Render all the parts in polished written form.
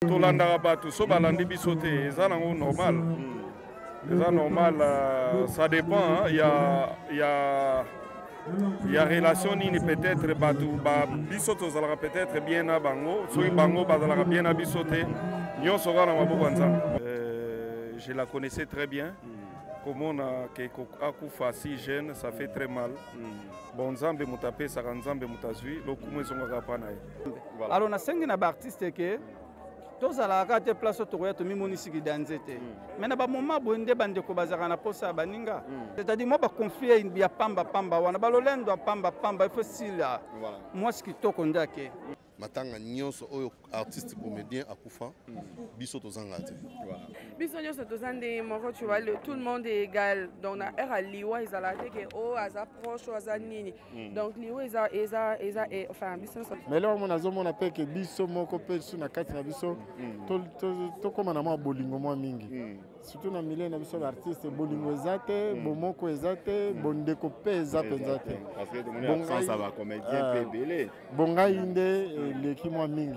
Tolandaka bato so balandi biso te eza nango normal. Eza normal, ça dépend. Il y a relation nini peut-être bato ba biso tozalaka peut-être bien na bango soki bango bazalaka bien na biso te nyonso kaka na maboko ya Nzambe. Je la connaissais très bien. Comment on a akufa si jeune, ça fait très mal. Bon Nzambe mutapé saka Nzambe mutazwi lokumu ezongaka pa na ye. Alors na sengi na ba artiste ke tozalaka te place tokoya tomimonisi kidanzete. Mais na ba moment bonde bande ko bazaka na posa baninga. C'est-à-dire moi ba confier ya pamba wana balolendo pamba il faut sila. Moi ce qui toko ndake. Matanga nyonso oyo artiste comédien akufa biso tozanga te. Biso nyonso tozande moko tu vois tout le monde est égal. Donc na era liwa ezalate ke o aza proche aza nini. Donc liwa eza enfin biso mais là on azomona pe ke biso moko pe su na kati na biso to koma na ma bolingo mo mingi. Surtout na milieu na biso artiste bolingo ezate bomoko ezate bondeko pe ezate. Parce que bon ça va comédien pe belé. Bonga inde leki mwa mingi.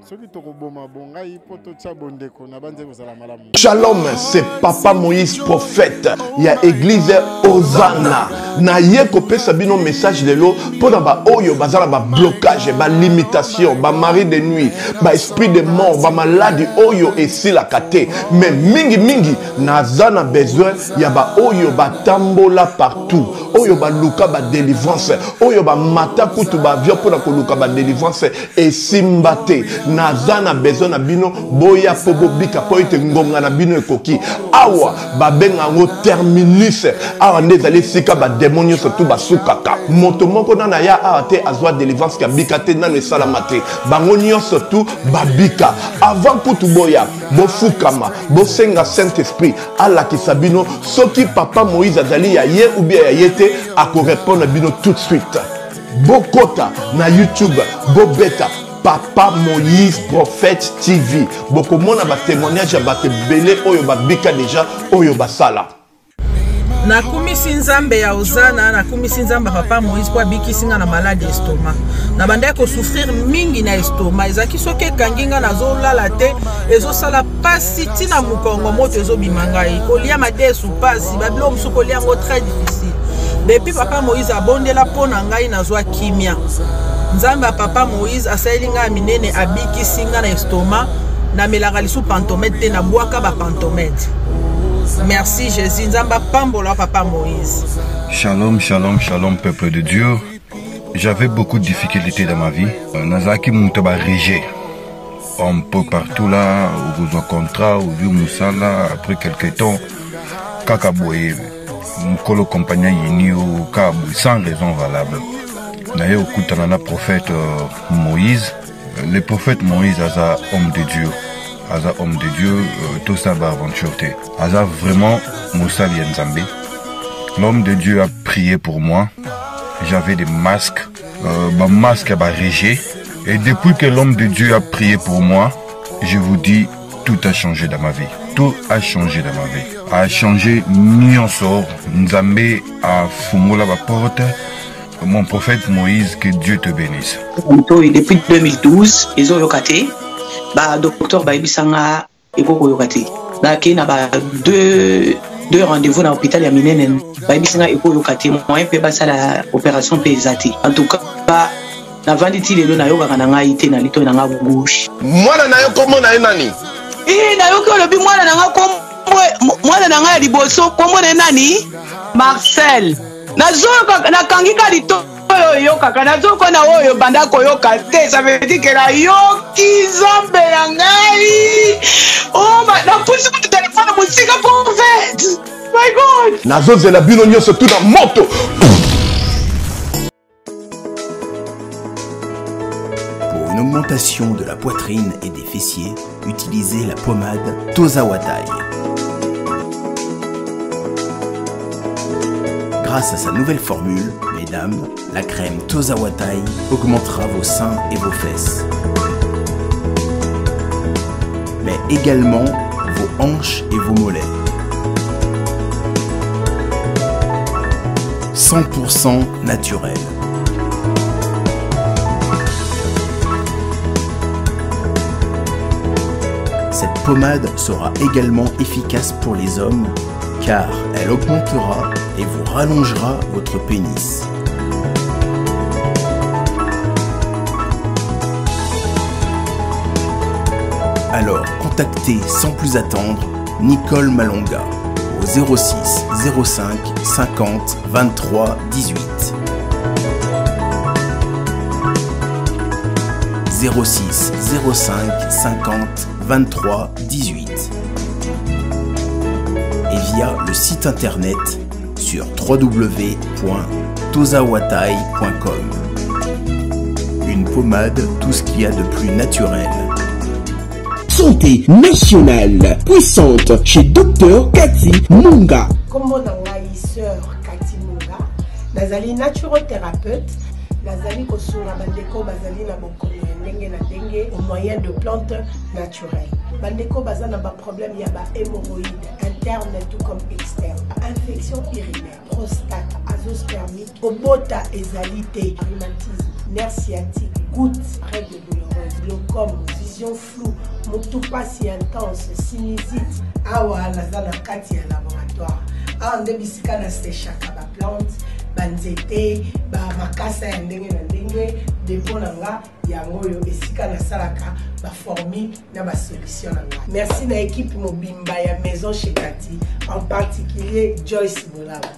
Soki tokoboma bonga ipoto tcha bondeko na banze kozala malamu. Shalom, c'est Papa Moïse prophète. Il y a église Hosanna. Na ye kopesa bino message de l'eau pour ba oyo bazala ba blocage, ba limitation, ba mari de nuit, ba esprit de mort, ba maladie oyo esi la kate. Mais mingi nazana besoin ya ba oyo ba tambola partout. Oyo ba luka ba délivrance, oyo ba mata kutu ba vio pour ko luka ba délivrance et simbate. Nazana besoin na bino boya pobo bika po ite ngonga na bino ekoki. Awa ba benga ngo terminus. Awa ndezali sika ba démonio surtout ba sukaka. Moto moko na ya ate azwa délivrance ka bika te na le salamate. Bango surtout babika. Avant kutu boya bo fukama bo senga Saint-Esprit ala kisabino soki Papa Moïse azali ya ye ou bien ya yete ako répondre bino tout de suite. Bokota na YouTube bobeta Papa Moïse Prophète TV. Boko mona ba témoignage ya ba belé oyo ba bika déjà oyo ba sala. Na kumisi Nzambe ya Hosanna na kumisi Nzambe Papa Moïse kwa bikisinga na maladie estomac. Na banda ko souffrir mingi na estomac. Ezaki soke kanginga na zo lala te ezo sala pasi tina mukongo moto ezo bimangai. Kolia mate sou pasi babilo musuko lia ngo très difficile. Depuis Papa Moïse abondela pona ngai na zo kimia. Nzambe Papa Moïse asayilinga minene abikisinga na estomac na melaka lisu pantomètre te na bwaka ba pantomètre. Merci Jésus, Nzamba Pambola Papa Moïse. Shalom, shalom, shalom peuple de Dieu. J'avais beaucoup de difficultés dans ma vie. Nazaki Moutaba Régé. Un peu partout là, où vous rencontrez, où vous Moussala, après quelques temps, Kakaboué, Mukolo compagnie Yini ou Kabou, sans raison valable. D'ailleurs, au Koutanana prophète Moïse, le prophète Moïse est un homme de Dieu. Aza homme de Dieu, tout ça va aventure. Aza vraiment Moussa Nzambe. L'homme de Dieu a prié pour moi. J'avais des masques, masque à Régé. Et depuis que l'homme de Dieu a prié pour moi, je vous dis, tout a changé dans ma vie. Tout a changé dans ma vie. A changé Nyonso. Nzambe a fumé la porte. Mon prophète Moïse, que Dieu te bénisse. Depuis 2012, ils ont yokaté. Bah docteur Baibisanga eko yokate. Bah qui n'a pas deux rendez-vous dans l'hôpital ya minene. Baibisanga eko yokate. Moi pe basa la opération pesate. En tout cas bah na vanditi lelo na yoka kana ngai te na lito na nga gauche. Mwana na yo komo na nani? Na yo ko lobi mwana na nga komo mwana na nga liboso komo na nani? Marcel. Na zoka na kangika lito yo kaka nazoko na oyo banda koyoka te, ça veut dire que la yoki Nzambe ya ngai oh na pusi ku téléphone musika prophète my god nazozela bino nyonso tout na moto. Pour une augmentation de la poitrine et des fessiers, utilisez la pommade Tozawatai. Grâce à sa nouvelle formule, mesdames, la crème Tozawatai augmentera vos seins et vos fesses, mais également vos hanches et vos mollets. 100% naturel. Cette pommade sera également efficace pour les hommes car elle augmentera et vous rallongera votre pénis. Alors contactez sans plus attendre Nicole Malonga au 06 05 50 23 18. 06 05 50 23 18 et via le site internet sur www.tozawatai.com. Une pommade, tout ce qu'il y a de plus naturel. Santé nationale puissante chez Dr Cathy Munga. Comme on a sœur Cathy Munga, nazali naturothérapeute, nazali kosura bandeko bazali na bokono ndenge na ndenge au moyen de plantes naturelles. Bandeko bazana ba problème ya ba hémorroïdes interne tout comme externe, infection urinaire, prostate, azoospermie, obota ezalité, rhumatisme, nerf sciatique, gouttes, règles douloureuses, glaucome, vision floue, motopathie intense, sinusite. Awa nazana kati ya laboratoire. Awa nde bisika na séchaka ba plante, banzete, ba makasa ya ndenge na ndenge, depo na nga yango yo esika na salaka ba formule na ba solution na nga. Merci na équipe mobimba ya maison chez Cathy, en particulier Joyce Bolaba.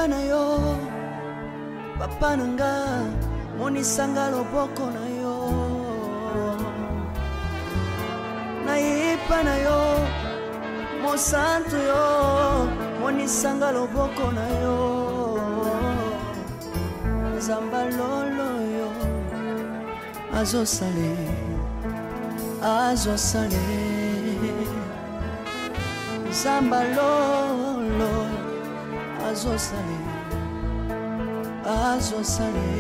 na yo papa nanga monisanga loboko na yo naipa na yo mosantu yo monisanga loboko na yo zamba lolo yo azosale zamba lolo azosale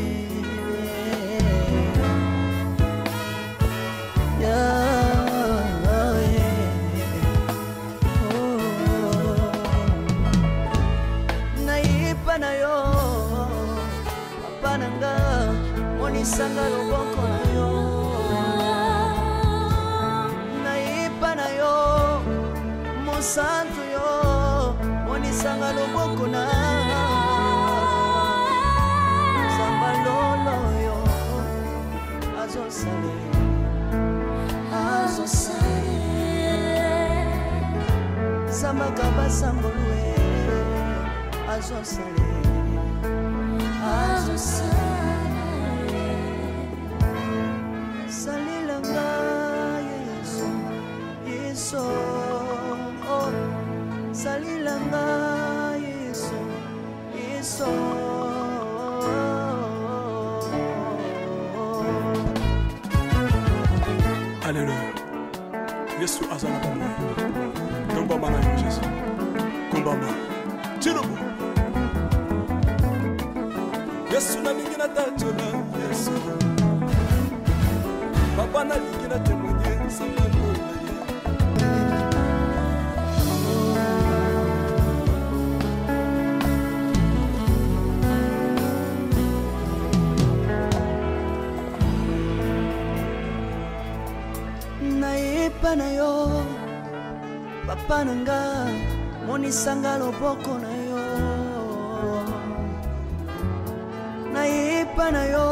naipa na yo papa nanga monisanga loboko na yo naipa na yo mosantu yo monisanga loboko na zamba lolo yo azosale zamba kabasambolwe azosale salilanga yesu yesu salilanga yesu yesu Alléluia. Yesu azana bomwe. Komba mana yo Jésus. Komba ma. Chirubu. Yesu na lingina tachola Yesu. Papa na lingina temoye samalo. naipa na yo papa nanga monisanga loboko na yo naipa na yo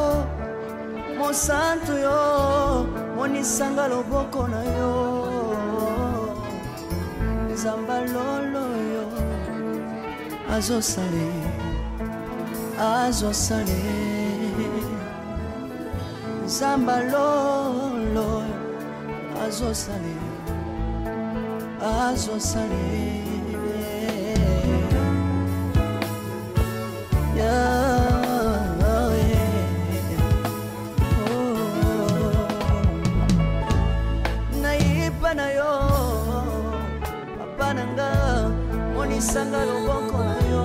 mosantu yo monisanga loboko na yo zamba lolo yo azosale zamba lolo azosale naipa na yo papa nanga monisanga loboko na yo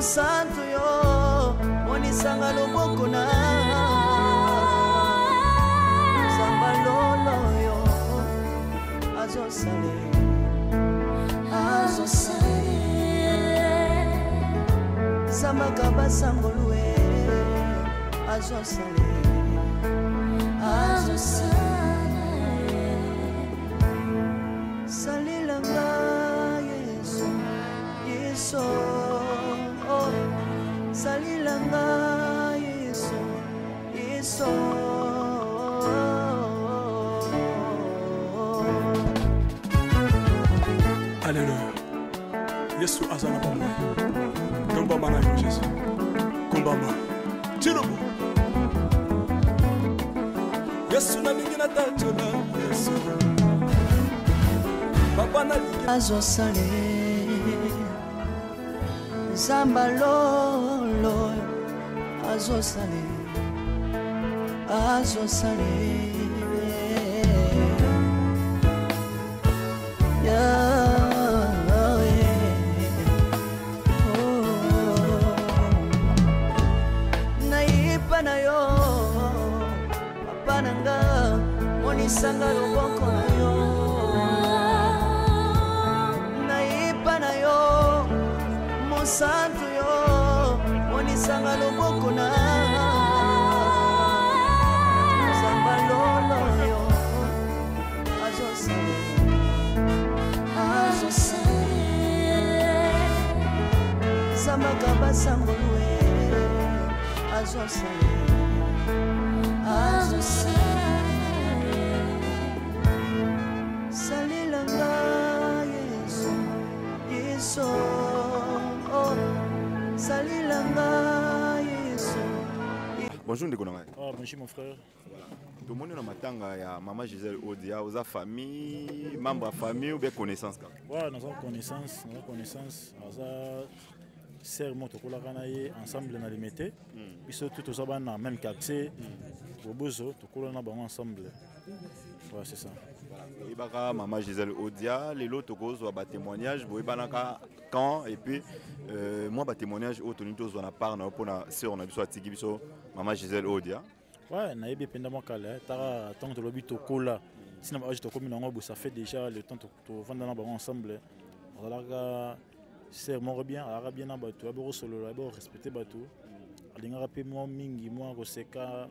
mosantu yo monisanga loboko na zamba lolo yo azosale zamba kabasangolue azosale salilanga yesu yesu oh. Salilanga yesu yesu Alléluia. Yesu azana bamwe. Komba mana yo Jésus. Komba ma. Tirobo. Yesu na lingina tachola. Yesu. Papa na lingina azosale. Zamba lolo azosale. Azosale. Na yo papa nanga monisanga loboko na yo naipa na yo mosantu yo monisanga loboko na zamba lolo yo azosale zamba kabasangolue azosale salilanga yesu yesu oh. Salilanga yesu. Bonjour Ndeko Nangai. Ah bonjour mon frère. Tout le monde est dans matanga ya maman Gisèle Odia, aux famille, membre de famille ou bien connaissance quoi. Ouais, nous avons connaissance, sœur moto kola kanaye ensemble na limité. Biso tout ça ba na même quartier. Bobozo to kola na ba ensemble. Ouais, c'est ça. Voilà. Ibaka maman Gisèle Odia, les lots toko zo ba témoignage, bo ibanaka quand et puis moi ba témoignage au toni to zo na part na pona sœur na biso atiki biso maman Gisèle Odia. Ouais, na yebi penda mo kala, tara tant to lobi to kola. Sinon ba to komi na ngo ça fait déjà le temps to vendre na ba ensemble. Voilà. C'est mon bien, arabien na bateau, abo solo, abo respecter bateau. Alinga rapé moi mingi, moi koseka,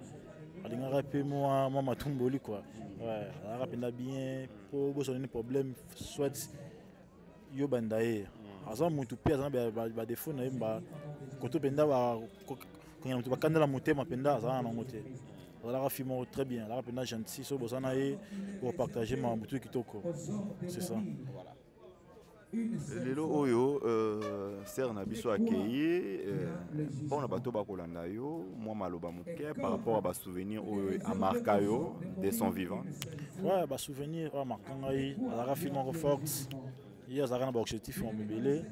alinga rapé moi matumboli quoi. Ouais, arabien bien, pour bosser un problème, soit yo bandaye. Azan mutu pe azan ba défaut na ba koto penda ba quand mutu ba kandala motema penda azan na moté. Voilà, film très bien, la penda gentil, so bosana e pour partager ma mutu kitoko. C'est ça. Voilà. Lelo oyo sœur na biso accueilli bon bato ba kolanda yo moi maloba muke par rapport à ba souvenir oyo a marqué yo de son vivant. Ouais, ba souvenir a marqué ngai ala film en force. Hier za kana ba objectif en mobile.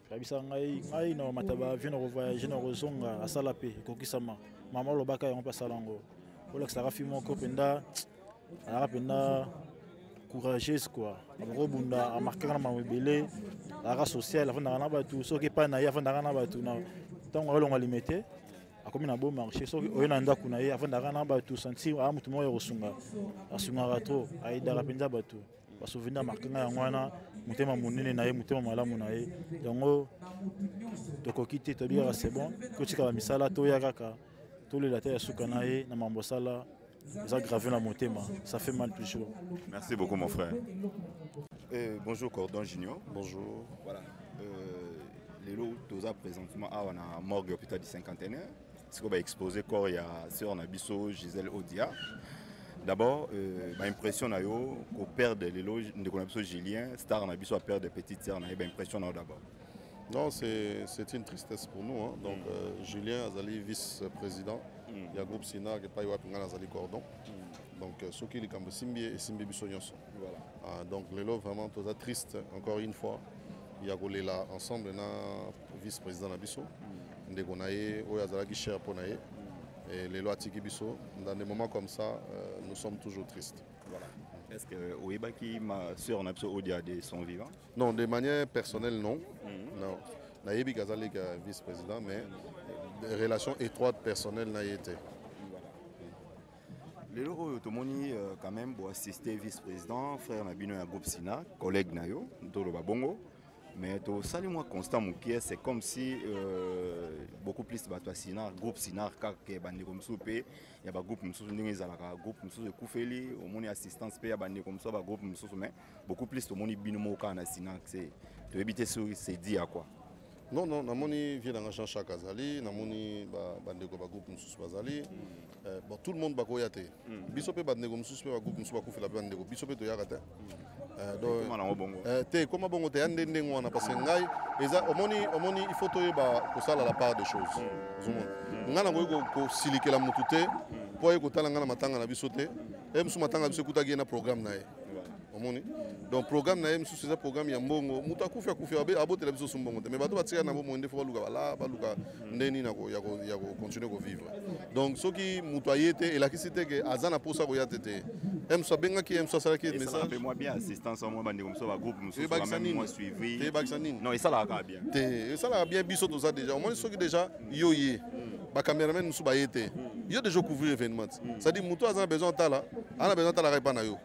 Kabisa ngai no mataba vient voyager na rozonga asala pe kokisama. Mama lobaka yo pa salango. Ola ka film ko penda ala penda courageuse quoi. Robunda a marqué na mobile la race sociale avant d'arriver na batu so ke pa na ya avant d'arriver na batu na tango longa limité a comme na bon marché so o na ndako na ye avant d'arriver na batu sentir a mutu mo yosunga asunga trop aida rapenda batu ba souvenir marqué na ngwana mutema munene na ye mutema malamu na ye donc to kokite to bien c'est bon ko tika ba misala to ya kaka to le la terre suka na ye na mambo sala. Ça gravé la motema, ça fait mal toujours. Merci beaucoup mon frère. Bonjour Cordon Junior. Bonjour. Voilà. Les lots toza présentement à la morgue hôpital du cinquantenaire. Ce qu'on va exposer corps il y a sœur Nabiso Gisèle Odia. D'abord, ma impression na yo qu'au père de les lots de Nabiso Julien, star Nabiso a père de petite sœur na impression na d'abord. Non, c'est une tristesse pour nous. Hein. Donc, Julien Azali, vice-président, il y a un groupe Sina qui n'a pas Azali Cordon. Donc, ceux qui sont Simbi et Simbi Bissonyoso. Voilà. Donc, les lots vraiment très triste, encore une fois. Il y a là ensemble, le vice-président Nabiso. On a Azali cher pour naïe. Et les lois Tiki Bisso, dans des moments comme ça, nous sommes toujours tristes. Voilà. Est-ce que Ouébaki, ma soeur Nabiso Odia, sont vivants? Non, de manière personnelle, non. Non. nayebi kazali ka vice-président mais relation étroite personnelle n'a été. Les loro tomoni quand même pour assister vice-président frère Nabino ya groupe Sina collègue nayo ndolo babongo mais to sali moi constant mukie c'est comme si beaucoup plus bato Sina groupe Sina ka bande comme soupe ya ba groupe mususu ndenge ezalaka groupe mususu ekufeli omoni assistance pe ya bande comme ça ba groupe mususu mais beaucoup plus tomoni bino moka na Sina c'est to éviter c'est dit à quoi. Non, non, namoni vient dans Jean-Jacques Azali, namoni bandeko ba groupe mususu bazali. Bon, tout le monde ba koyate. Bisope bandeko mususu ba groupe mususu ba kufela bandeko. Bisope to yakata. Donc te comment bongo te ande ndengo wana parce que ngai eza omoni il faut to ba ko sala la part des choses. Ngana ngoyo ko silikela mutu te, po ko tala ngana matanga na bisote. Musu matanga biso kutaki na programme na ye. Omoni. Donc programme na sous ce programme ya mbongo muta kufia abote la biso sumbongo mais bato batika na bombo ndefo baluka bala baluka ndeni na ko ya ko continuer ko vivre. Donc soki muto ayete elakisite ke azana posa ko yatete so benga ki so sala ki message ça moi bien assistance moi bande comme ça ba groupe muso même moi suivi non et ça la bien et ça la bien biso to ça déjà au moins soki déjà yoyé ba cameraman muso ba yete yo déjà couvrir événement ça dit muto azana besoin tala ana besoin tala repa na yo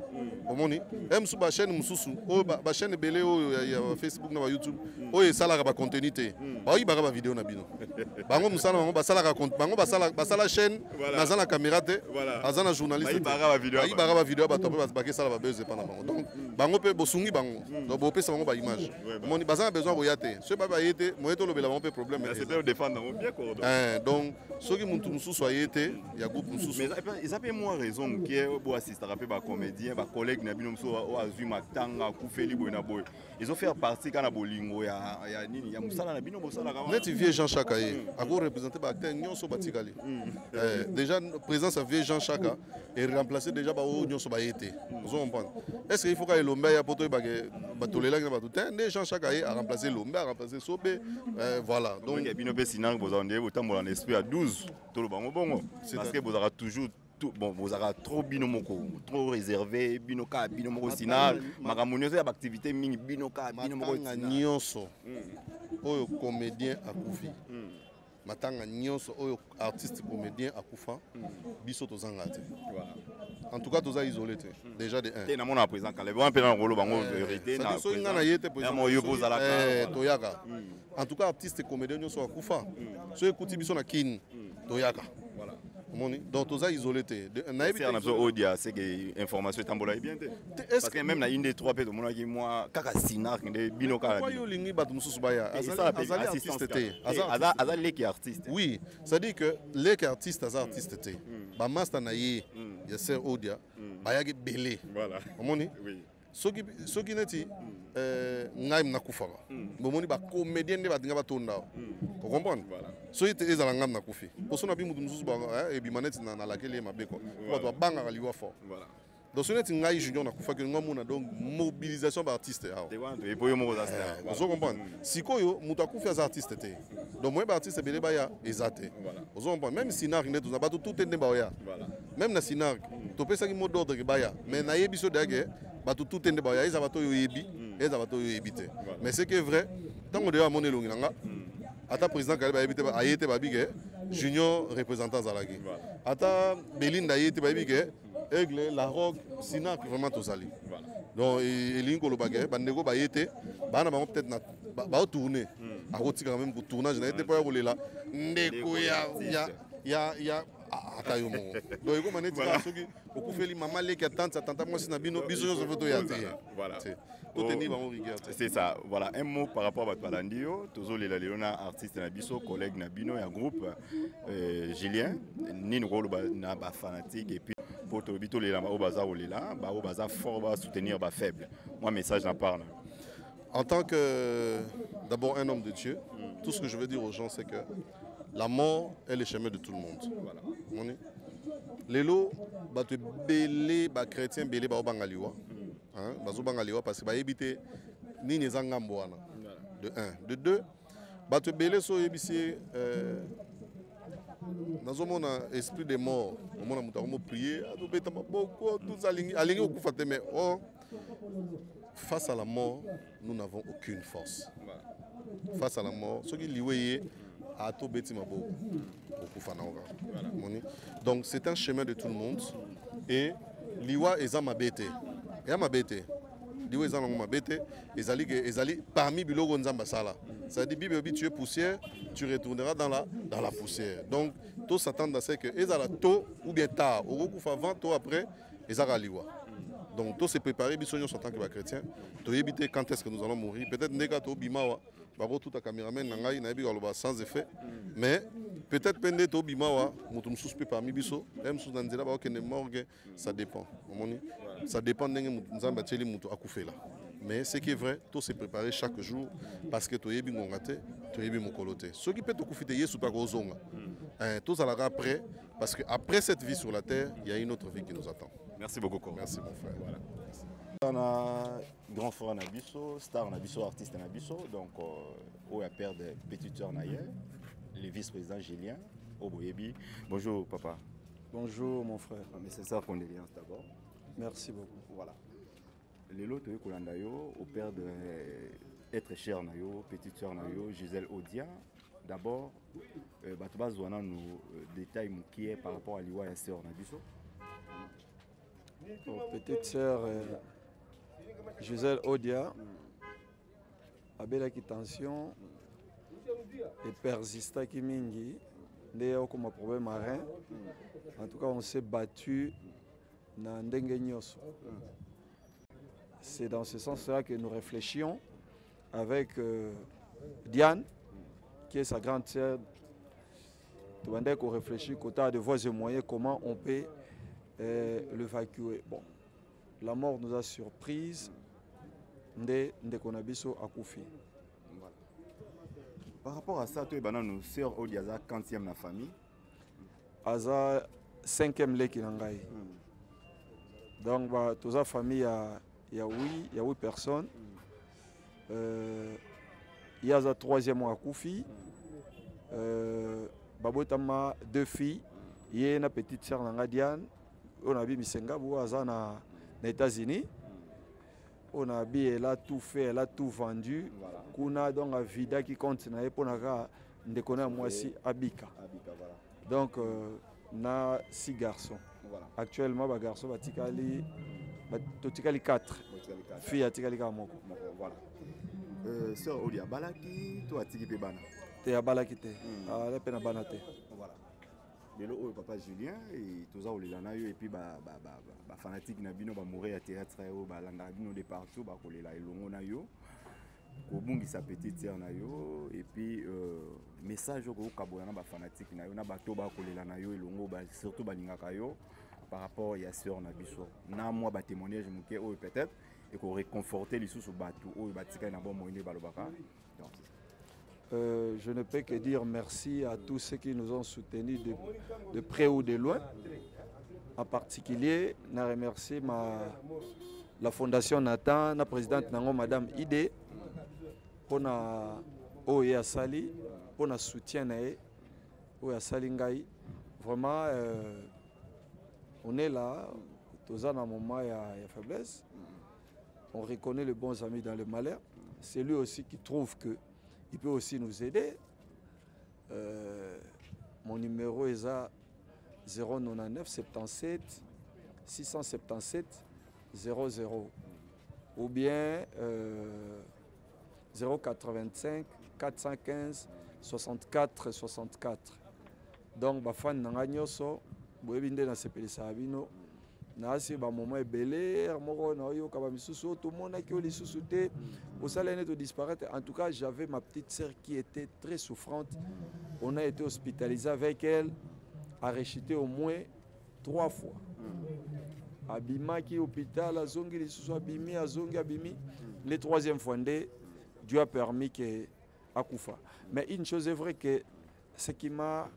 omoni sous ba chaîne mususu o ba chaîne belé o ya Facebook na YouTube o e sala ba contenu te ba yi ba vidéo na bino bango musala bango ba sala compte bango ba sala chaîne na zana caméra te azana journaliste ba vidéo ba tope ba ke sala ba beze pa na bango donc bango pe bosungi bango donc bo pesa bango ba image omoni bazana besoin ko yate ce ba yete moyeto lobela bango pe problème mais c'est défendre bien cordon donc soki muntu mususu ayete ya groupe mususu mais ils appellent moi raison qui bo assister pe ba comédien ba collègue na bino mususu o azui matanga kufeli boy na boy ils ont fait partie kana bolingo ya nini ya musala na bino bosala ka net vieux Jean Chaka a go représenter ba acteur nyonso batikali déjà présence à vieux Jean Chaka et remplacer déjà ba o nyonso ba yete vous comprenez est-ce qu'il faut ka Lomba ya poto ba ke batolela na batu te Jean Chaka a remplacer Lomba a remplacer Sobe voilà donc bino pe sinan bozande botambola en esprit à 12 to lo bango bongo parce que bozara toujours bon vous avez trop binomoko trop réservé binoka binomoko sinal makamunyo ya activité mingi binoka binomoko nyonso oyo comédien akufi matanga nyonso oyo artiste comédien akufa biso tozanga te voilà en tout cas toza isolé te déjà de 1 te na mona présent quand on peut en rolo bango vérité na so ngana yete présent toyaka en tout cas artiste comédien nyonso akufa so écoute biso na kin toyaka voilà donc tout ça isolé c'est que information tambola bien parce que même na une des trois pe mona ki moi kaka sinar de binoka la yo lingi bat mususu baya azali artiste te azali leki artiste oui ça dit que leki artiste artiste te ba master na ye ya ser odia baya ke belé voilà omoni oui soki neti ngai nakufaka bomoni ba comédien nde batinga batonda ko comprendre so ite ezala ngam nakufi poso na bi mutu mususu ba e bi maneti na lakele mabeko bato banga kaliwa fort voilà donc neti ngai junior nakufa ke ngomuna donc mobilisation ba artiste awo et boyo mo za star vous comprenez sikoyo mutu akufi as artiste te donc moi ba artiste belé ba ya ezate vous comprenez même sinar nde to bato tout ende ba ya même na sinar to pesa ki mot d'ordre ke ba ya mais na yebiso dage bato tout ende ba ya eza bato yo yebi eza bato yo yebite mais c'est que vrai tango de amone longi nanga ata président Kaleba yebite ba ayete ba bige junior représentant zalaki ata Belinda yete ba bige Aigle la Rogue Sina vraiment tozali donc elingi koloba ke bandeko ba yete bana bango peut-être na ba tourner a rotika quand même pour tournage na yete pa kolela ndeko ya ata yo mongo donc eko maneti ka soki okufeli mama leki tante tata moi na bino biso yo photo ya te voilà c'est ça voilà un mot par rapport à Balandio tozoli la leona artiste na biso collègue na bino ya groupe Julien nini rolo na ba fanatique et puis pour to bito lela ba obaza olela ba obaza fort ba soutenir ba faible moi message n'en parle en tant que d'abord un homme de Dieu tout ce que je veux dire aux gens c'est que la mort est le chemin de tout le monde. Voilà. Les lots, tu belé, ba chrétien belé, ba obangaliwa, hein, ba obangaliwa parce que ba éviter ni les angamboana. De 1, de 2, ba tu belé so ébissé. Dans un esprit de mort, on a prié, beaucoup tout ça aligné au coup mais oh. face à la mort, nous n'avons aucune force. Face à la mort, ce qui lié à tout bêti mabo, donc c'est un chemin de tout le monde et liwa est ma bête. Et ma bête. Liwa est ma bête. Ezali parmi bilogo nzamba sala. Ça dit bibi tu es poussière, tu retourneras dans la poussière. Donc tout s'attend à ce que ezala tôt ou bien tard, au coup avant tôt après ezala liwa. Donc tout se préparer bisognos en tant que chrétien, to éviter quand est-ce que nous allons mourir. Peut-être nega to bimawa, babo tout à caméraman nangai na bi sans effet, mais peut-être pende to bimawa, mutum suspect parmi biso, même sous nanzela ba okene morgue, ça dépend. Ça dépend de nzamba teli mutu akufela. Mais ce qui est vrai, tout se préparer chaque jour parce que to yebi ngongate, to yebi mokolote. Ce qui peut te kufite yesu pa kozonga. Tout ça là après parce que après cette vie sur la terre, il y a une autre vie qui nous attend. Merci beaucoup. Merci mon frère. Voilà. On a grand frère Nabiso, star Nabiso, artiste Nabiso, donc au père de petit sœur Naye, le vice-président Julien, au Boyebi. Bonjour papa. Bonjour mon frère. Mais c'est ça condoléances d'abord. Merci beaucoup. Voilà. Les lots de Kolandayo, au père de être cher Nayo, petite sœur Nayo, Gisèle Odia. D'abord, Batouba Zouana nous détaille qui est par rapport à l'Iwa et sœur Nabiso. Petite sœur Gisèle Odia a belle tension et persista qui mingi d'ailleurs comme un problème marin. En tout cas, on s'est battu dans Ndenge Nyoso. C'est dans ce sens-là que nous réfléchions avec Diane, qui est sa grande sœur. Tout le monde réfléchit côté de voies et moyens comment on peut l'évacuer. Bon, la mort nous a surprise. Ndé Konabiso a Koufi. Par rapport à ça, tu es nous sœur Odiaza 40e la famille. Aza 5e leki nangai. Donc toute la famille il y a 8 personnes. Il y a 3e mois à Koufi. Babotama 2 filles. Il y a une petite sœur Nangadiane. On a vu Misenga Bouaza na États-Unis. On a vu, elle a tout fait, elle a tout vendu. Kuna donc a vida qui continue pour na ndekona moi si Abika. Donc na 6 garçons. Actuellement ba garçons batikali 4. Filles atikali ka moko. Voilà. Sœur Olia Balaki, toi atiki pe bana. Te ya Balaki te. La pena bana te. Voilà. Mais le papa Julien et tous les gens et puis fanatique na bino ba mourir à théâtre ba landa bino de partout ba kolela elongo na yo ko bungi sa petite sœur na yo et puis message ko kaboya na ba fanatique na yo na bato ba kolela na yo elongo ba surtout ba lingaka yo par rapport à sœur na biso na moi ba témoignage muke o peut-être et ko réconforter les sous bato o batika na bon moine ba lobaka. Donc je ne peux que dire merci à tous ceux qui nous ont soutenus de près ou de loin. En particulier, je remercie la Fondation Nathan, la présidente Nango, Madame Ide, pour le Sali, pour le soutien au Sali Ngai. Vraiment, on est là, tous en un moment il y a faiblesse. On reconnaît les bons amis dans le malheur. C'est lui aussi qui trouve que il peut aussi nous aider. Mon numéro est à 099 77 677 00 ou bien 085 415 64 64. Donc, ma fan n'a nyoso, boebinde na sepelisa abino. Nasi ba moment belé, moko na yo kaba misusu tout le monde qui oli susute, au salaire de disparaître. En tout cas, j'avais ma petite sœur qui était très souffrante. On a été hospitalisé avec elle, a rechuté au moins 3 fois. Abima qui hôpital, azongi les sous abimi, azongi abimi. Les 3e fois, Dieu a permis que Akoufa. Mais une chose est vraie que ce qui m'a,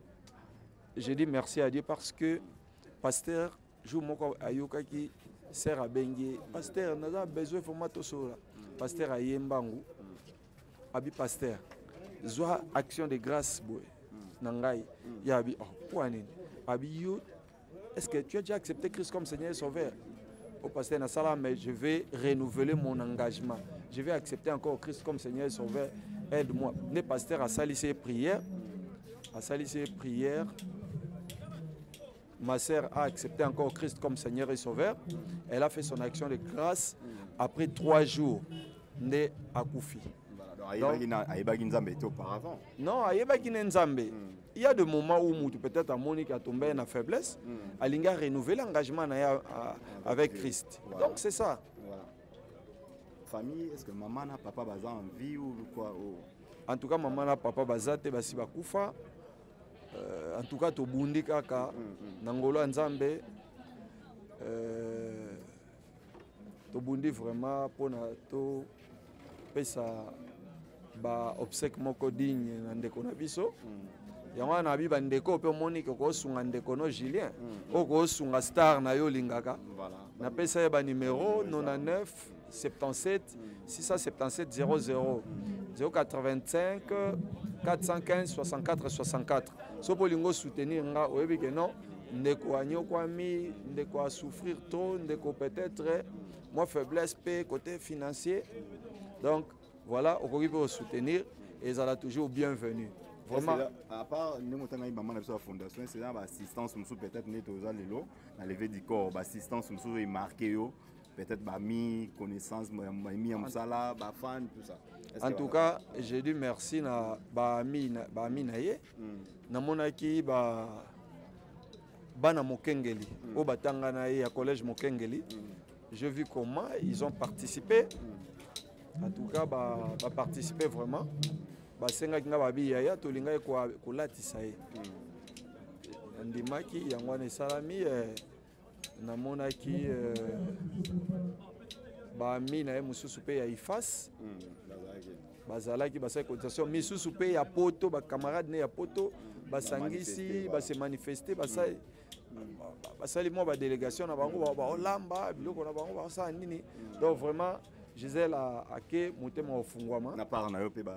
j'ai dit merci à Dieu parce que pasteur jour moko ayoka ki sert à bengi pasteur n'a besoin formato sola pasteur ayembangu abi pasteur zoa action de grâce boy nangai ya abi oh point abi yo est-ce que tu as déjà accepté Christ comme Seigneur et Sauveur au pasteur Nassala, mais je vais renouveler mon engagement. Je vais accepter encore Christ comme Seigneur et Sauveur. Aide-moi. Le pasteur a sali ses prières. Ma sœur a accepté encore Christ comme Seigneur et Sauveur. Elle a fait son action de grâce après 3 jours. Né à Koufi. Auparavant. Non, il y a des moments où peut-être à Monique a tombé dans la faiblesse. Elle a renouvelé l'engagement avec Christ. Voilà. Donc c'est ça. Voilà. Famille, est-ce que maman et papa baza en vie ou quoi? En tout cas, maman et papa baza te basi bakufa. En tout cas, to bundi kaka nangolo nzambe. To bundi vraiment pour na to pesa ba obsèque moko digne na ndeko na biso. Yango na bi bandeko pe Monique ko sunga ndeko no Julien. Ko sunga star na yo lingaka. Na pesa ba numéro 99 77 677 00 085 415 64 64. So polingo soutenir nga oyebi que non ndeko anyokwami ndeko a souffrir trop ndeko peut-être moi faiblesse pe côté financier. Donc voilà, on peut soutenir et ça a toujours bienvenue. Vraiment. À part nous la fondation, c'est l'assistance peut-être dans lever du corps, l'assistance est marquée peut-être mi connaissance mi amsala ba fan tout ça. En tout cas, j'ai dit merci na ba mi naye. Na monaki ba bana Mokengeli au batanga na ye à collège Mokengeli. J'ai vu comment ils ont participé. En tout cas, participer vraiment. Senga kinga babi yaya tolinga ko latisa ye. Ndimaki yangwane salami na monaki ba mina e mususu pe ya ifas. Bazalaki basai cotisation misusu pe ya poto ba camarade ne ya poto basangisi ba se manifester basai basali mo ba délégation na bango ba olamba biloko na bango ba sa nini. Donc vraiment Gisèle a que motema ofungwama na part na yo pe ba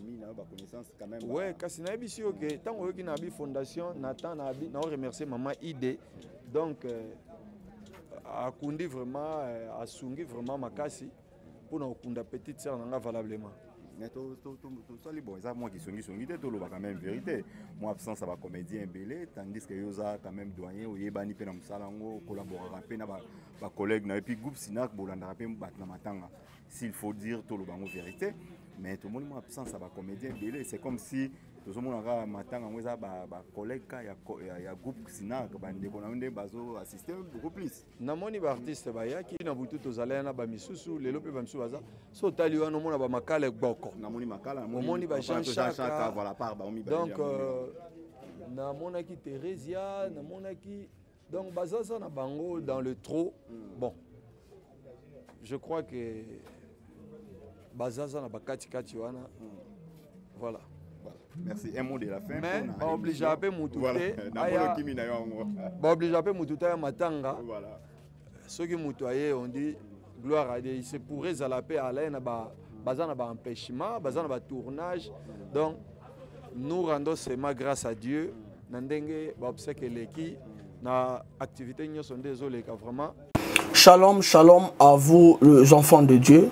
mina ba connaissance quand même. Ouais, kasi na biso yo ke tango yo ki na bi fondation Nathan na bi na remercier maman ID. Donc a kundi vraiment a sungi vraiment makasi pour na kunda petite sœur nanga valablement. Mais tout ça les bon ça moi qui songi tout le quand même vérité. Moi absence ça va comédien belé tandis que yoza quand même doyen oyebani pe na musalango collaborer pe na ba collègue na et puis groupe Sinak bolanda pe batna matanga. S'il faut dire tout le bango vérité, mais tout le monde moi absence ça va comédien belé, c'est comme si tout le monde a matanga ngoza ba collègue ya groupe Sinak bande ko na ndé bazo assister beaucoup plus. Na moni ba artiste ba ya ki na butu to zalena ba misusu lelo pe ba misusu baza so tali wana mona ba makale boko. Na moni makala na moni ba Jean Chaka voilà par ba mi ba. Donc na mona ki Theresia na mona ki donc bazaza na bango dans le trop. Bon. Je crois que bazaza na bakati kati wana. Voilà. Merci. Un mot de la fin. Mais on oblige à payer Moutouté. On oblige à payer Moutouté à Matanga. Voilà. Ceux qui Moutouaye, on dit gloire à Dieu. C'est pour eux à la paix à l'aide, bazan à empêchement, bazan à tournage. Donc, nous rendons seulement grâce à Dieu. Nandenge, obsèque l'équipe, na activité nous sont désolés vraiment. Shalom, shalom à vous les enfants de Dieu.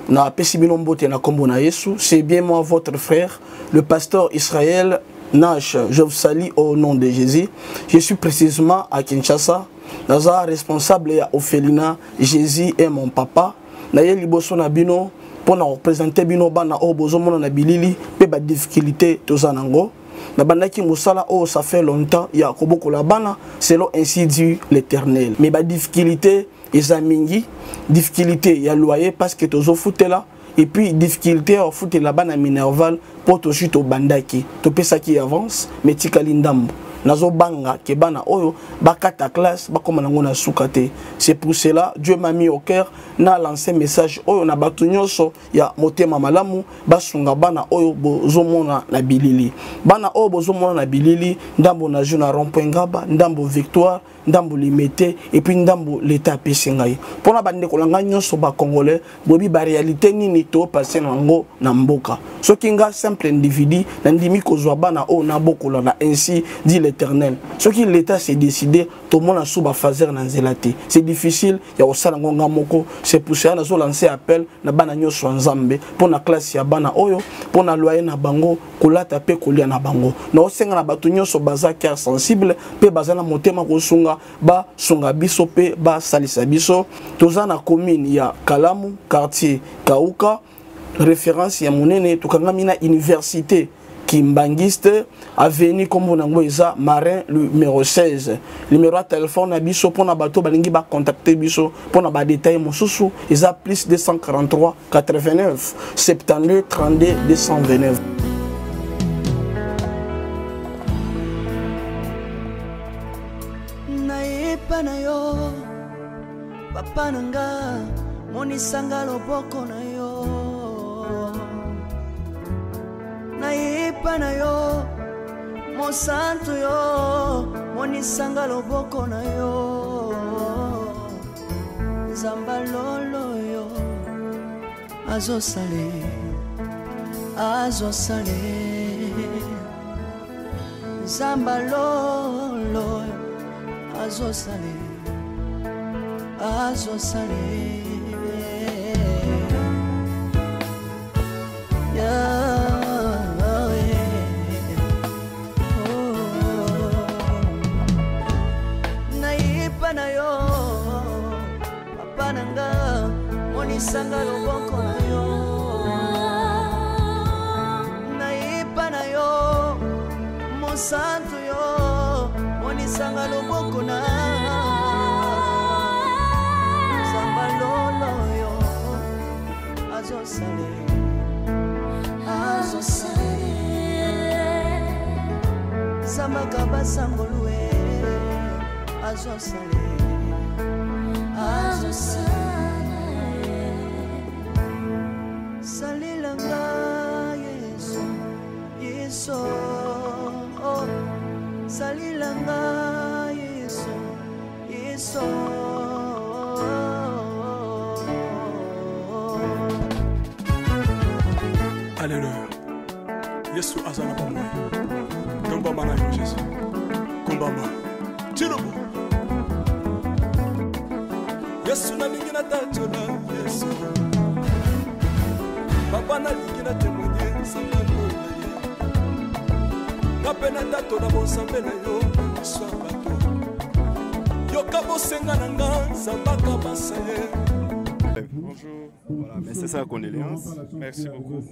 Na Pesibilombo Tena Kombo na Yesu, c'est bien moi votre frère, le pasteur Israël Nash. Je vous salue au nom de Jésus. Je suis précisément à Kinshasa. Naza responsable à Ophelina. Jésus est mon papa. Naye liboso na bino pour représenter bino bana o bozo mona na bilili pe ba difficulté tozanango. Na bandaki musala oh ça fait longtemps ya koboko la bana selon ainsi dit l'Éternel. Mais ba difficulté ezamingi difficulté ya loyer parce que tozo fouté là et puis difficulté au fouté là-bas na Minerval pour to chute au bandaki to pesa qui avance mais tikali ndambo nazo banga ke bana oyo bakata classe bakoma nango na sukate. C'est pour cela Dieu m'a mis au cœur na lancé message oyo na batu nyonso ya motema malamu basunga bana oyo bozomona na bilili bana oyo bozomona na bilili ndambo na juna rond-point Ngaba ndambo Victoire ndambo Limete et puis ndambo l'état pesingai pona bande kolanga nyonso ba congolais bobi ba réalité nini to passer nango na mboka soki nga simple individu nandimi kozwa bana o na bokola na ainsi dit l'Éternel soki l'état s'est décidé tout le monde a sous bafazer na nzela te c'est difficile ya osala ngonga moko c'est pour ça nazo lancer appel na bana nyonso nzambe pour na classe ya bana oyo pour na loyer na bango kolata pe kolia na bango na osenga na bato nyonso baza cœur sensible pe baza na motema kosunga ba sunga biso pe ba salisa biso toza na commune ya Kalamu quartier Kauka référence ya monene tukangami na université Kimbangiste avenue kombo nango eza Marin numéro 16 numéro de téléphone na biso pona bato balingi ba contacter biso pona ba détail mosusu eza plus 243 89 72 32 229 nayepa na yo papa nanga monisanga loboko na yo nayepa na yo mosantu yo monisanga loboko na yo nzamba lolo yo azosale nzamba lolo azosale na yo papa nanga monisanga loboko na yo nayepa na yo mosantu yo monisanga loboko na nzamba lolo yo azosale zambaka basangolue azosale salilanga yeso salilanga yeso Alléluia. Yesu azana bomwe. Kombama na yo Jésus. Kombama. Tirobo. Yesu na mingi na tachola Yesu. Papa na lingi na témoigner sangalo na ye. Ngapena tato na bonsambe na yo swa bato. Yoka bosenga na nga zambaka basaye. Bonjour. Voilà, mais c'est ça la condoléance. Merci beaucoup.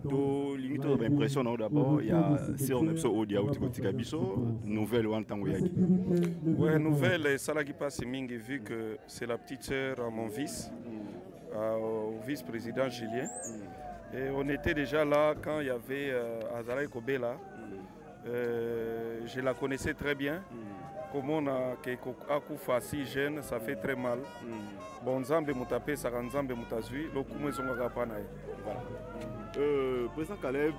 To limite l'impression d'abord il y a si on est au dia utika biso nouvelle ou en tango yaki. Ouais, nouvelle ça là qui passe mingi vu que c'est la petite sœur à mon vice au vice-président Julien. Et on était déjà là quand il y avait Azaraï Kobela. Je la connaissais très bien. Comme on a Akoufa si jeune, ça fait très mal. Bon, Nzambe Moutapé, Saranzambe Moutazui, le Koumé Zongagapanaï. Voilà. Président Caleb,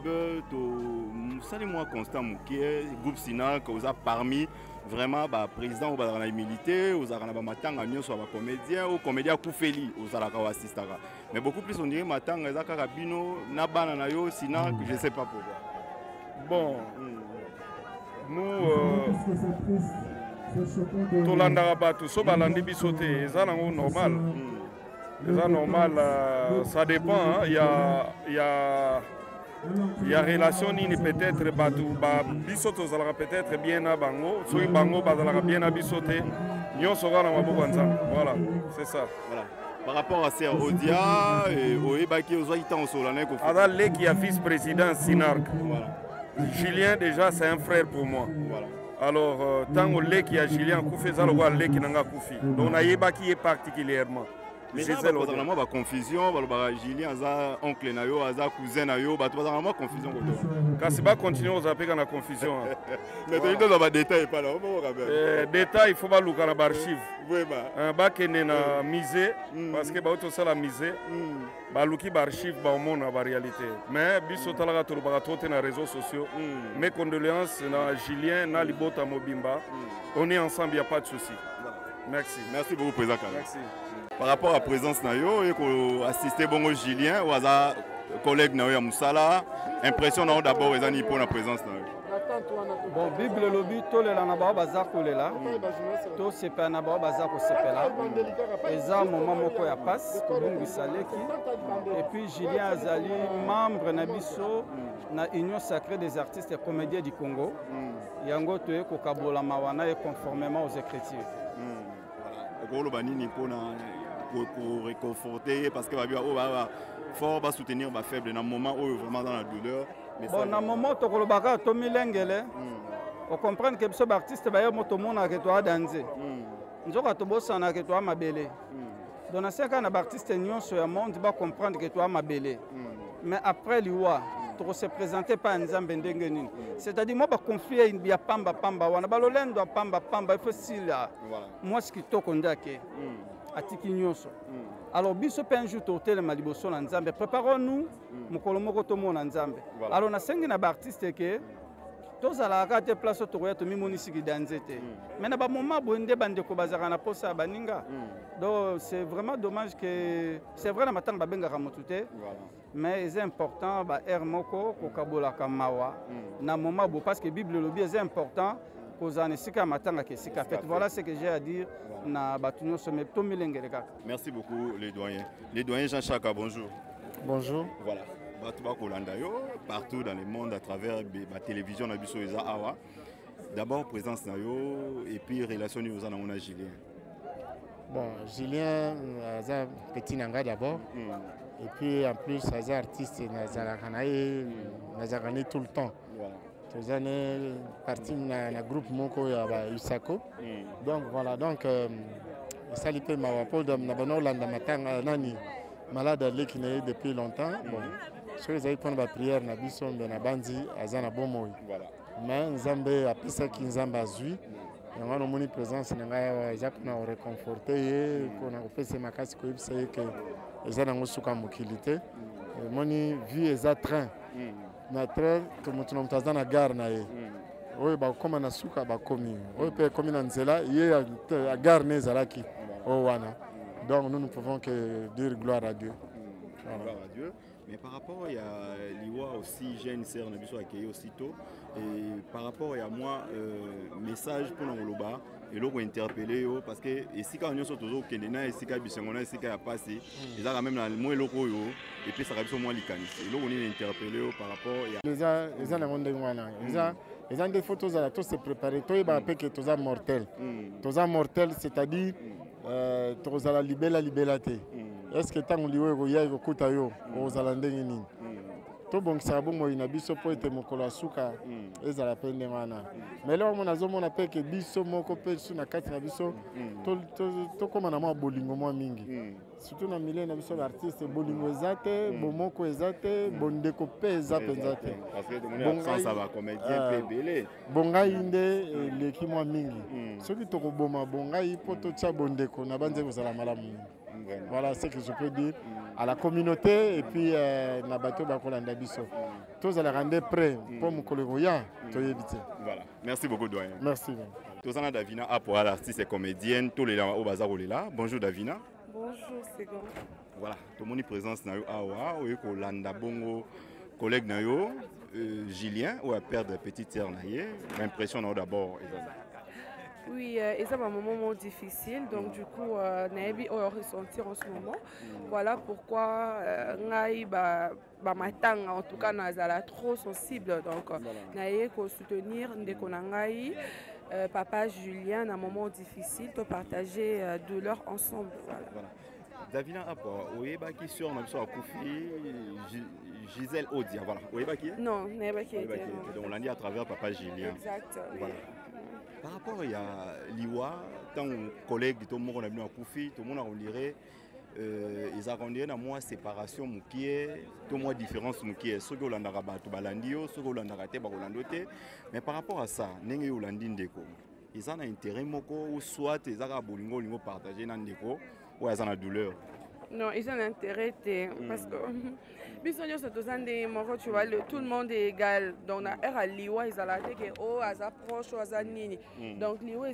salut-moi Constant Moukier, groupe Sina, que vous avez parmi vraiment président ou militaire, vous avez matanga soit comédien ou comédien Koufeli, vous avez assisté. Mais beaucoup plus on dirait matanga, Zakarabino, Nabana Nayo, Sina, que je ne sais pas pourquoi. Bon, nous. Tolandara batu so balandi biso te eza nango normal. Eza normal, ça dépend, il y a relation nini peut-être batu ba biso tozalaka peut-être bien na bango, soki bango bazalaka bien na biso te, nyonso kaka na maboko ya Nzambe. Voilà, c'est ça. Voilà. Par rapport à Sœur Odia et Oebaki ozaki tango solana ko Ada leki ya vice-président Sinark. Voilà. Julien déjà c'est un frère pour moi. Voilà. Alors, tant que l'équipe a Julien Koufi, ça le voit l'équipe n'a Koufi. Donc, on a qui est particulièrement. Mais c'est vraiment la confusion. Julien a oncle nayo, a cousin nayo, bah tu vas avoir confusion. Quand c'est pas continuer aux appels dans la confusion. Mais tu dois avoir des détails pas là. Détails, il faut pas louer dans l'archive. Un bac est na misé parce que bah tout ça la misé. Bah louki archive bah au monde en réalité. Mais biso talaga to ba to na réseaux sociaux. Mes condoléances na Julien na Libota Mobimba. On est ensemble, il y a pas de souci. Merci. Merci beaucoup président. Merci. Par rapport à la présence nayo et qu'on assistait bon Julien ou collègue na yo ya musala impression na d'abord ezani pour la présence na yo. Bon, Bible lobby tolela na bao baza kolela to sepela na bao baza kosepela eza moment moko ya passe tobungisa leki et puis Julien azali membre na biso na Union sacrée des artistes et comédiens du Congo yango toye kokabola mawana et conformément aux écritures. Voilà. Nini pour réconforter parce que fort va soutenir ma faible dans un moment où vraiment dans la douleur. Bon, dans un moment où tu Tommy Lengele, on comprend que ce artiste va y avoir tout le monde qui doit danser. Nous avons tout bossé en qui doit m'abeler. Dans un certain nombre d'artistes sur le monde, va comprendre que tu as m'abeler. Mais après l'Iwa, tu ne se présentes pas en Zambendengeni. C'est-à-dire moi, je confie une bia pamba pamba, on a balolendo pamba pamba, il faut si là. Moi, ce qui te condamne. Alors, biso pe un jour totel maliboso na Nzambe. Préparons-nous mukolo moko tomo na Nzambe. Alors na sengi na ba artiste ke tozala ka te place to ya to mimonisi ki danzete. Mais na ba moment bonde bande ko bazaka na posa baninga. Donc c'est vraiment dommage que c'est vrai na matanga ba benga ramotute. Mais c'est important ba er moko ko kabola kamawa na moment bo parce que Bible lobi est important. Voilà ce que j'ai à dire. Merci beaucoup les doyens. Les doyens Jean-Chaka, bonjour. Bonjour. Voilà. Partout dans le monde à travers la télévision, d'abord présence et puis relation aux Julien. Bon, Julien, c'est petit nanga d'abord. Et puis en plus, c'est artiste, il tout le temps. Voilà. Tous années parti dans le groupe Moko et Usako. Donc voilà, donc ça lui fait ma rapport de nani malade qui est depuis longtemps. Bon, sur les aïpons de prière na bison de na bandi azana bomoy. Mais Nzambe a pris ça qui Nzambe a zui. Et on a une présence na japona réconforté qu'on a fait ces makasi ko ibsé que ezana ngosuka mokilité. Moni vie eza train. Na train que mutu na mutaza na gare na ye. Oyo ba koma na suka ba komi. Oyo pe komi na nzela ye a gare ne zalaki. Oh wana. Donc nous ne pouvons que dire gloire à Dieu. Voilà. Gloire à Dieu. Mais par rapport à l'Iwa aussi, j'ai une sœur qui a accueilli aussitôt. Et par rapport à moi, message pour nous et là on interpellé parce que ici quand on est surtout au Kenya ici quand on est ici quand il a passé ils ont même le moins locaux et puis ça arrive sur moi les canis et là on est interpellé par rapport à les gens ont ils ont des photos à tous se préparer toi il va appeler que tous mortel c'est-à-dire tous à la libellité est-ce que tant on liwe ko ya ko kutayo aux alandenge nini to bon sabo mo ina biso po ete mokolo asuka ezala pende wana mais là on a zomona pe ke biso moko pe su na kati na biso to koma na ma bolingo mo mingi surtout na milieu na biso artiste bolingo ezate bomoko ezate bondeko pe ezate parce que mon ça va comédien pe belé bongai inde leki mo mingi soki to ko boma bongai po to tsa bondeko na banze kozala malamu. Voilà ce que je peux dire à la communauté et puis na bateau bakolanda biso. Tous à la rendre prêt pour mon collègue to éviter. Voilà. Merci beaucoup doyen. Merci. Tozana Davina a pour l'artiste et comédienne tous les au bazar là. Bonjour Davina. Bonjour Segon. Voilà, tout le monde est présent na yo awa o ko landa bongo collègue na yo Julien ou à perdre petite sœur na ye. L'impression d'abord Oui, et ça va un moment difficile, donc du coup, Naebi a ressentir en ce moment. Voilà pourquoi Naï Matang, en tout cas, Nazala trop sensible. Donc, Naï faut soutenir Ndekonangaï, papa Julien, un moment difficile, de partager douleur ensemble. Voilà. Davina Apo, Oyeba qui sur notre Koufi, Gisèle Odia, voilà. Oyeba qui? Non, Naïba qui est. Donc on l'a dit à travers papa Julien. Exact. Voilà. Par rapport à l'Iwa, tant collègue de tout le monde a venu à Koufi, tout le monde a rendu ils ont rendu à moi séparation moukié, tout moi différence moukié. Ceux qui ont l'andara batu balandio, ceux qui ont l'andara te balandote. Mais par rapport à ça, n'engue ou landine déco. Ils ont un intérêt moko ou soit ils ont bolingo lingo partagé dans déco ou ils ont la douleur. Non, ils ont intérêt, parce que tu vois, tout le monde est égal. Donc, Liwa, ils ont la tête que oh, ils approchent, ils nini. Donc, Liwa,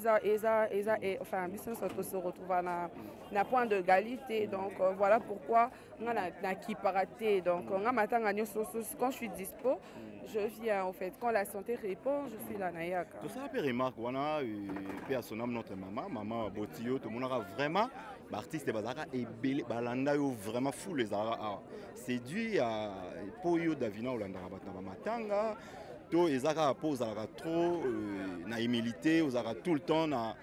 enfin, ils se retrouvent à un point d'égalité. Donc, voilà pourquoi on a qui paraté. Donc, quand je suis dispo, je viens en fait. Quand la santé répond, je suis là. Tout ça, après, remarque, on a eu à son âme notre maman Botio, tout le monde a vraiment. L'artiste bazara est belé, balanda yo vraiment fou les ara. C'est dû à Poyo Davina Olanda Rabatna Matanga. To ezaka pose à trop na humilité, osara tout le temps na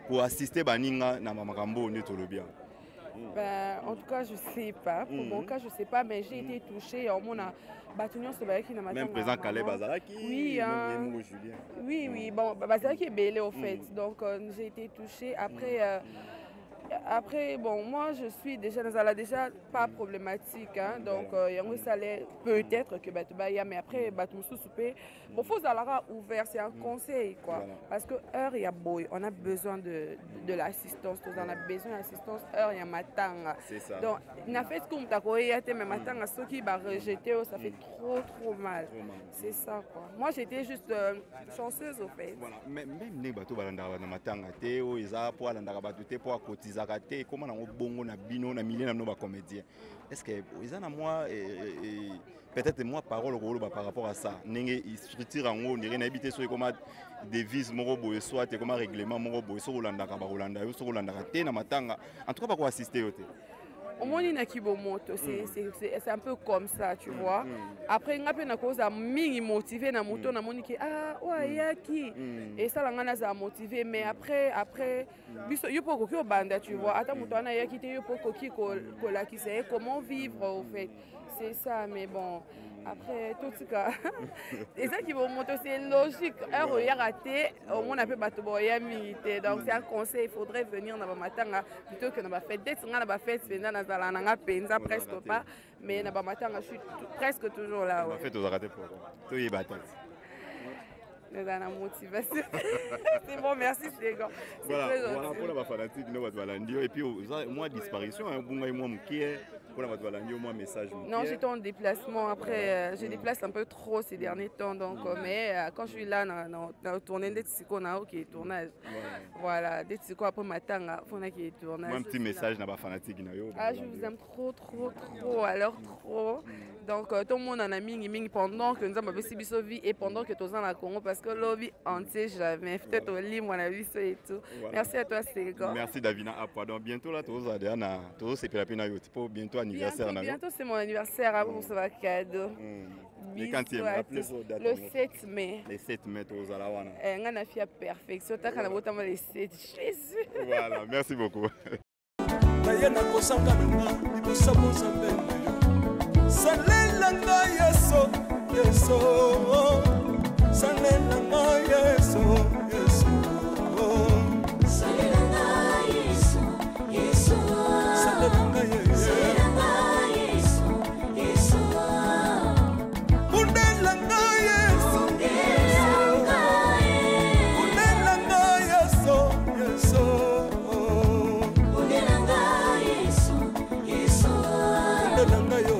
pour assister baninga na mamakambo netolobia. Ben, en tout cas, je sais pas. Pour mon cas, je sais pas, mais j'ai été touchée. On a même présent Calais Bazalaki. Oui, même Julien. Oui, bon, Bazalaki est belé au fait. Donc, j'ai été touchée. Après, bon, moi je suis déjà dans la déjà pas problématique, hein, donc il y a un salaire peut-être que mais après bon faut avoir ouvert, c'est un conseil quoi, parce que heure il y a boy, on a besoin de l'assistance, on a besoin d'assistance heure il y a matanga. Donc n'a fait ce qu'on t'a coyé mais matanga ceux qui va rejeter ça fait trop mal. C'est ça quoi. Moi j'étais juste chanceuse au fait. Voilà, même les bateaux balanda matanga théo ils a pour alanda bateau pour cotiser. Comment on a bongo na bino na milliers na comédiens. Est-ce que ils en a moi peut-être moi parole par rapport à ça. N'engé structure en haut, n'engé n'habiter sur comment devise morobo et soit comment règlement morobo sur Rolanda Kabarolanda sur Rolanda té na matanga. En tout cas pas quoi assister au té. Au moins il y a qui moto, c'est un peu comme ça, tu vois. Après il y a une cause à mingi motivé na moto na moni ah ouais ya qui et ça la ça motivé mais après biso yo poko ko banda tu vois ata moto na ya qui te yo poko ki ko la qui sait comment vivre au fait. C'est ça mais bon après tout ce cas et ça qui vont moto c'est logique heure ya raté au moins on peut battre boya milité donc c'est un conseil il faudrait venir na matanga plutôt que na fête d'être na fête pendant na na penza presque pas mais na matanga je suis presque toujours là ouais. En fait on a raté pour tout y battre. La motivation. C'est bon, merci Ségan. Voilà pour la fanatique et puis moi disparition moi qui est pour la moi message. Non, j'étais en déplacement après je déplace un peu trop ces derniers temps donc mais quand je suis là dans tournée des Tsiko na OK tournage. Voilà, des Tsiko après matanga, faut na qui tournage. Un petit message na ba fanatique na yo. Ah, je vous aime trop alors trop. Donc tout le monde en a mingi pendant que nous avons fait biso vie et pendant que tous en la Congo parce que lobby entier jamais peut-être au lit mon avis et tout. Merci à toi Ségan. Merci Davina Apwa. Donc bientôt là tous c'est la peine pour bientôt anniversaire. Bientôt c'est mon anniversaire avant on se va cadeau. Et quand tu le 7 mai. Le 7 mai tous à la wana. On a fait perfection tant qu'on a voté le 7 Jésus. Voilà, merci beaucoup. Salelanga yeso yeso salelanga yeso yeso salelanga yeso yeso salelanga yeso yeso bundelanga yeso bundelanga yeso yeso bundelanga yeso yeso bundelanga yo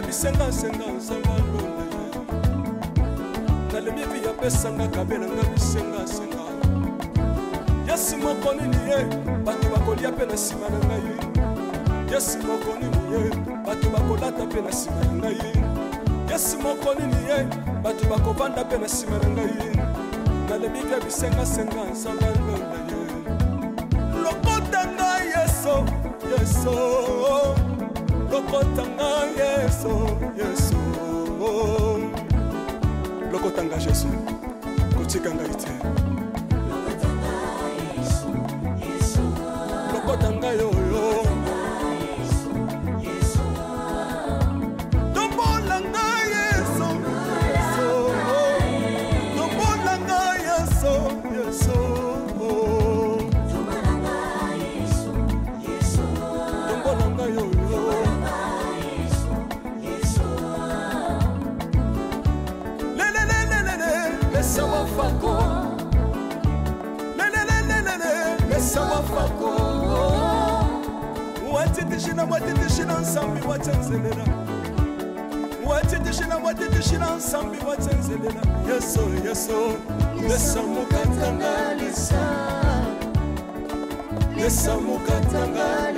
bisenga senga nsanga londe nalebi biya pesanga kabela nga bisenga senga yesi moko nini ye bato bakolia pe na nsima na ngai yesi moko nini ye bato bakolata pe na nsima na ngai yesi moko nini ye bato bakovanda pe na nsima na ngai nalebi biya bisenga senga nsanga londe ye lokota ngai yeso yeso lokotanga yeso yeso lokotanga yesu kotikanga ite lokotanga yoyo tombolanga yeso tombolanga yeso lesa wafako watitishina watitishina nsambi watenzelela watitishina watitishina nsambi watenzelela yeso yeso lesa mukatanga lesa mukatanga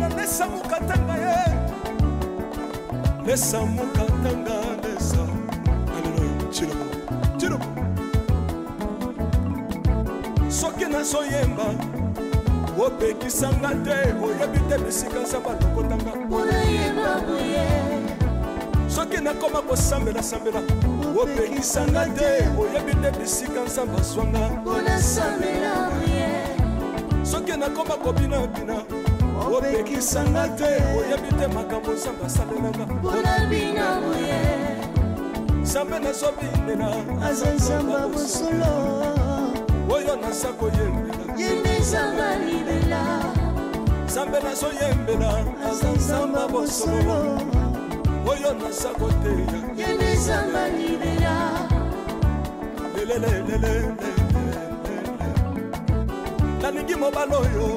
lesa mukatanga ye lesa mukatanga lesa aleluya chiro soki nazoyemba opekisanga te oyebi te bisika nzambe alokotanga soki nakoma kosambela opekisanga te oyebi te bisika nzambe azwanga soki nakoma kobinabina opekisanga te oyebi te makambo nzambe asalelanga nzambe nazobinela aza nzambe bosolo oyo naza koyembela yendezanga libela nzambe nazoyembela aza nzambe bosolo oyo naza koteya yendezanga libela lelelelelele nalingi mobala oyo